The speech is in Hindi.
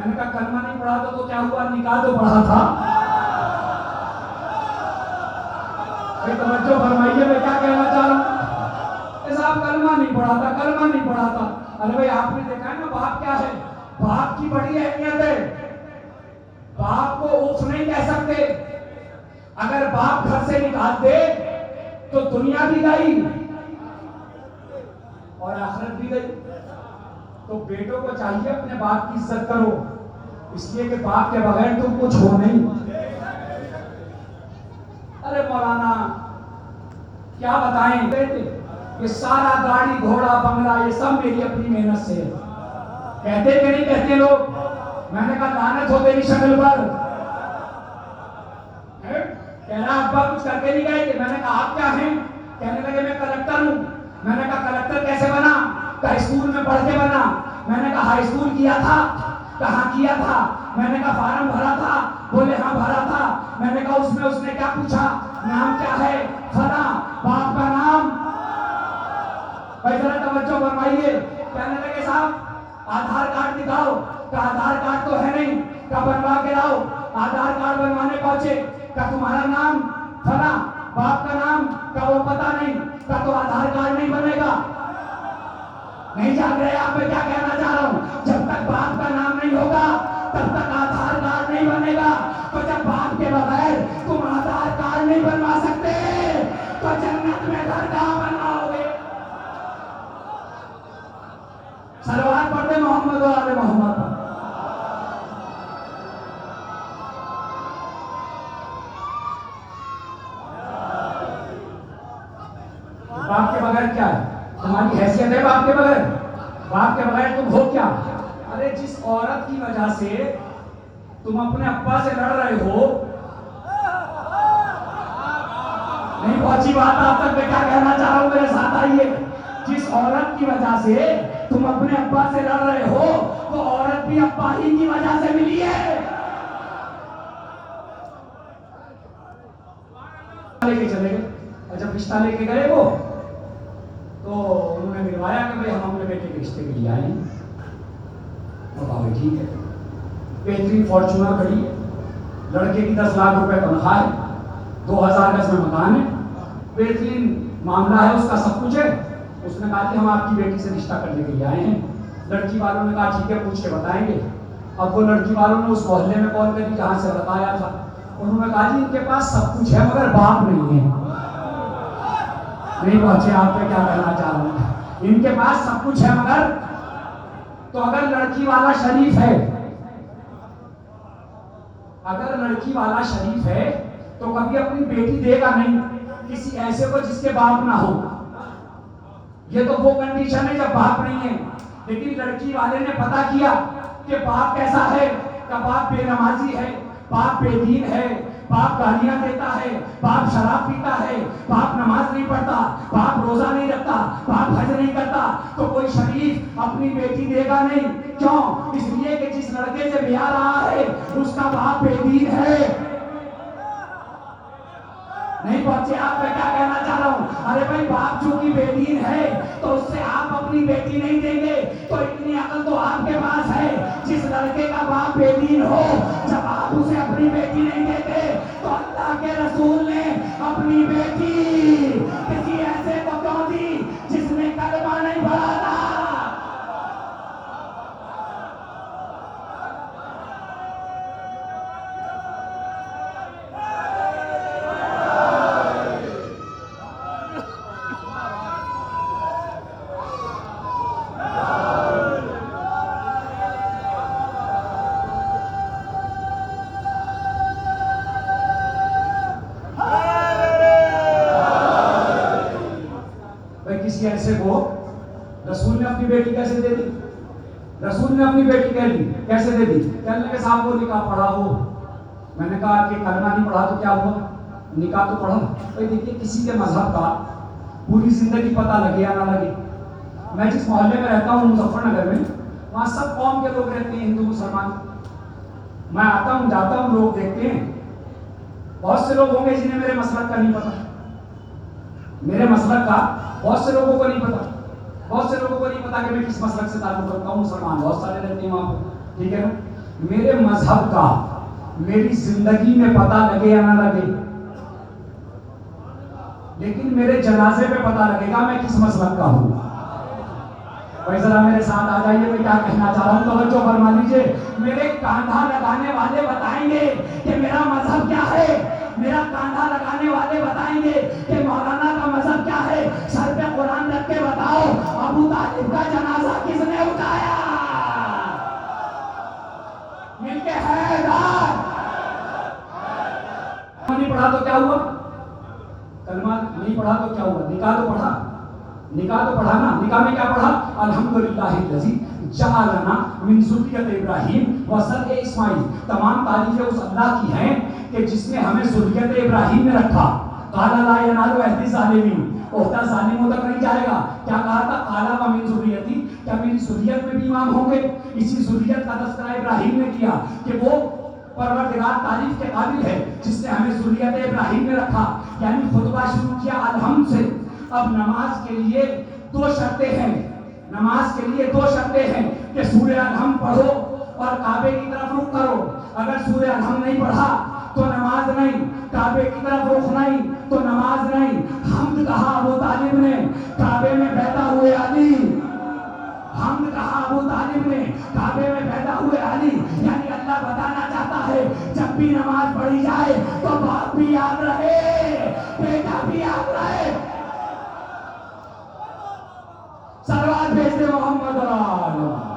मैंने कहा कलमा नहीं पढ़ा तो क्या हुआ, निकाह तो पढ़ा था। भाई तवज्जो फरमाइए, मैं क्या कहना चाह रहा हूँ। साहब कलमा नहीं पढ़ा था, कलमा नहीं पढ़ा था। अरे भाई आपने देखा है ना बाप क्या है, बाप की बड़ी अहमियत है। बाप को उफ नहीं कह सकते। अगर बाप घर से निकाल दे तो दुनिया भी गई और आखिरत भी गई। तो बेटों को चाहिए अपने बाप की इज्जत करो, इसलिए कि बाप के बगैर तुम कुछ हो नहीं। अरे मौलाना क्या बताएं बेटे, ये सारा गाड़ी घोड़ा बंगला ये सब मेरी अपनी मेहनत से है। कहते कि नहीं कहते लोग। मैंने कहा लानत हो तेरी शक्ल पर। कह रहा अब्बा कुछ करके नहीं गए थे। मैंने कहा आप क्या हैं? कहने लगे मैं कलेक्टर हूं। मैंने कहा कलेक्टर कैसे बना? कहा स्कूल में पढ़ के बना। मैंने कहा हाई स्कूल किया था? कहाँ किया था? मैंने कहा फार्म भरा था? बोले हाँ भरा था। मैंने कहा उसमें उसने क्या पूछा, नाम क्या है? फला, बाप का नाम। भाई जरा तवज्जो फरमाइए। कहने लगे साहब आधार कार्ड दिखाओ। का आधार कार्ड तो है नहीं, का बनवा के लाओ। आधार कार्ड बनवाने पहुंचे, का तुम्हारा नाम फला, बाप का नाम का वो पता नहीं, का तो आधार कार्ड नहीं बनेगा। नहीं जान रहे आप मैं क्या कहना चाह रहा हूं? जब तक बाप का नाम नहीं होगा तब तक आधार कार्ड नहीं बनेगा। तो जब बाप के बगैर तुम आधार कार्ड नहीं बनवा सकते तो जन्नत में घर कहां बनवाओगे? सलवात पढ़ते मोहम्मद और आले मोहम्मद पर। बाप के बगैर क्या है? तुम्हारी हैसियत है बाप के बगैर? बाप के बगैर तुम हो क्या? अरे जिस औरत की वजह से तुम अपने अब्बा से लड़ रहे हो, नहीं पहुंची बात आप तक? मैं क्या कहना चाह रहा हूं, मेरे साथ आइए। जिस औरत की वजह से तुम अपने अब्बा से लड़ रहे हो वो औरत भी अब्बा ही की वजह से मिली है। लेके चले गए और जब रिश्ता लेके गए वो तो उन्होंने मिलवाया कि भाई हम अपने बेटे के रिश्ते के लिए आए हैं। और भाई ठीक है, बेहतरीन फॉर्च्यूनर खड़ी है, लड़के की 10 लाख रुपए तनख्वाह है, 2000 गज में मकान है, बेहतरीन मामला है, उसका सब कुछ है। उसने कहा कि हम आपकी बेटी से रिश्ता करने के लिए आए हैं। लड़की वालों ने कहा ठीक है पूछ के बताएंगे। अब वो लड़की वालों ने उस मोहल्ले में कॉल करी जहाँ से बताया था। उन्होंने कहा जी इनके पास सब कुछ है मगर बाप नहीं है। नहीं पहुंचे आप पे क्या कहना चाह रहा हूं? इनके पास सब कुछ है मगर, तो अगर लड़की वाला शरीफ है, अगर लड़की वाला शरीफ है तो कभी अपनी बेटी देगा नहीं किसी ऐसे को जिसके बाप ना हो। ये तो वो कंडीशन है जब बाप नहीं है। लेकिन लड़की वाले ने पता किया कि बाप कैसा है, का बाप बेनमाजी है, बाप बेदीन है, बाप गालियां देता है, बाप शराब पीता है, बाप नमाज नहीं पढ़ता, बाप रोजा नहीं रखता, बाप हज नहीं करता, तो कोई शरीफ अपनी बेटी देगा नहीं। क्यों? इसलिए कि जिस लड़के से ब्याह रहा है उसका बाप बेदीन है। नहीं पहुंचे आप? मैं क्या कहना चाह रहा हूं? अरे भाई बाप चूंकि बेदीन है तो उससे आप अपनी बेटी नहीं देंगे, तो इतनी अकल तो आपके पास है। जिस लड़के का बाप बेदीन हो जब आप उसे अपनी बेटी नहीं देते तो अल्लाह के रसूल ने अपनी बेटी किसी ऐसे को क्यों दी जिसने कलमा नहीं पढ़ा था? किसी ऐसे को रसूल ने अपनी बेटी कैसे दे दी? रसूल ने अपनी बेटी कैसे दे दी? कहने लगे साहब वो निकाह पढ़ा हो। मैंने कहा कि कलमा नहीं पढ़ा तो क्या हुआ, निकाह तो पढ़ा। भाई देखिए किसी के मजहब का पूरी जिंदगी पता लगे या ना लगे। मैं जिस मोहल्ले में रहता हूँ मुजफ्फरनगर में, वहाँ सब कौम के लोग रहते हैं, हिंदू मुसलमान। मैं आता हूँ जाता हूँ, लोग देखते हैं। बहुत से लोग होंगे जिन्हें मेरे मसलक का नहीं पता, मेरे मसलक का बहुत से लोगों को नहीं पता। बहुत से लोगों को नहीं पता कि मैं किस मसलक से ताल्लुक रखता हूँ। मुसलमान बहुत सारे रहते हैं वहाँ पर, ठीक है ना। मेरे मजहब का मेरी जिंदगी में पता लगे या ना लगे, लेकिन मेरे जनाजे पे पता लगेगा मैं किस मजहब का हूं। भाई जरा मेरे साथ आ जाइए, मैं क्या कहना चाह रहा हूं, तवज्जो फरमा लीजिए। मेरे कांधा लगाने वाले बताएंगे कि मेरा मजहब क्या है, मेरा कांधा लगाने वाले बताएंगे कि मौलाना का मजहब क्या है। सर पे कुरान रख के बताओ, अबू तालिब का जनाजा किसने उठाया? मिलके हैदर। नहीं पढ़ा तो क्या हुआ? कलमा नहीं पढ़ा तो क्या हुआ? निकाह तो पढ़ा, निकाह तो पढ़ा ना। निकाह में क्या पढ़ा? अल्हम्दुलिल्लाहिल्लज़ी जअलना मिन ज़ुर्रियत इब्राहीम व ज़र्अ इस्माईल। तमाम तारीफें उस अल्लाह की हैं कि जिसने हमें ज़ुर्रियत इब्राहीम में रखा। काला ला यनालु अहदी ज़ालिमीन, ओहदा जालिमों तक नहीं जाएगा। क्या कहा था? काला व मिन ज़ुर्रियती, क्या मेरी ज़ुर्रियत में भी इमाम होंगे? इसी ज़ुर्रियत का तज़किरा इब्राहीम ने किया कि वो परवरदिगार तारीफ के काबिल है जिसने हमें ज़ुर्रियत इब्राहीम में रखा। यानी खुतबा शुरू किया अलहम्द से। अब नमाज के लिए दो शर्तें हैं, नमाज के लिए दो शर्तें हैं कि सूरह अलहम्द पढ़ो और काबे की तरफ रुख करो। अगर सूरह अलहम्द नहीं पढ़ा तो नमाज नहीं, काबे की तरफ रुख नहीं तो नमाज नहीं। हम्द कहा अबू तालिब ने, काबे में पैदा हुए अली। हम्द कहा अबू तालिब ने, काबे में पैदा हुए अली। यानी अल्लाह बताना चाहता है जब भी नमाज पढ़ी जाए तो बाप भी याद रहे, बेटा भी याद रहे। सलवात भेज दे मोहम्मद।